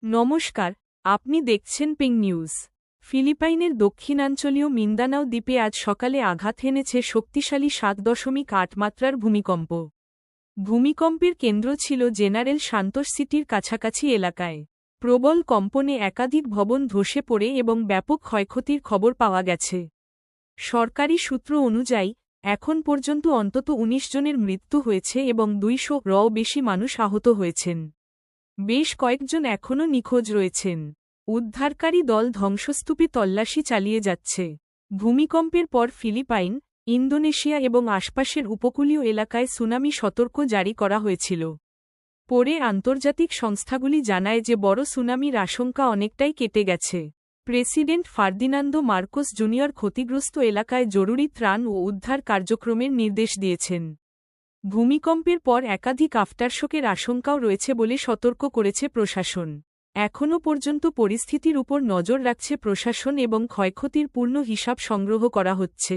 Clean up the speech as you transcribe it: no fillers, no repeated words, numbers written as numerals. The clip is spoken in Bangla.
নমস্কার, আপনি দেখছেন পিং নিউজ। ফিলিপাইনের দক্ষিণাঞ্চলীয় মিন্দানাও দ্বীপে আজ সকালে আঘাত হেনেছে শক্তিশালী 7.8 মাত্রার ভূমিকম্প। ভূমিকম্পের কেন্দ্র ছিল জেনারেল সান্তোস সিটির কাছাকাছি এলাকায়। প্রবল কম্পনে একাধিক ভবন ধসে পড়ে এবং ব্যাপক ক্ষয়ক্ষতির খবর পাওয়া গেছে। সরকারি সূত্র অনুযায়ী এখন পর্যন্ত অন্তত 19 জনের মৃত্যু হয়েছে এবং 200-র বেশি মানুষ আহত হয়েছেন। বেশ কয়েকজন এখনও নিখোঁজ রয়েছেন। উদ্ধারকারী দল ধ্বংসস্তূপে তল্লাশি চালিয়ে যাচ্ছে। ভূমিকম্পের পর ফিলিপাইন, ইন্দোনেশিয়া এবং আশপাশের উপকূলীয় এলাকায় সুনামি সতর্ক জারি করা হয়েছিল। পরে আন্তর্জাতিক সংস্থাগুলি জানায় যে বড় সুনামির আশঙ্কা অনেকটাই কেটে গেছে। প্রেসিডেন্ট ফার্দিনান্দো মার্কোস জুনিয়র ক্ষতিগ্রস্ত এলাকায় জরুরি ত্রাণ ও উদ্ধার কার্যক্রমের নির্দেশ দিয়েছেন। ভূমিকম্পের পর একাধিক আফটারশকের আশঙ্কাও রয়েছে বলে সতর্ক করেছে প্রশাসন। এখনও পর্যন্ত পরিস্থিতির উপর নজর রাখছে প্রশাসন এবং ক্ষয়ক্ষতির পূর্ণ হিসাব সংগ্রহ করা হচ্ছে।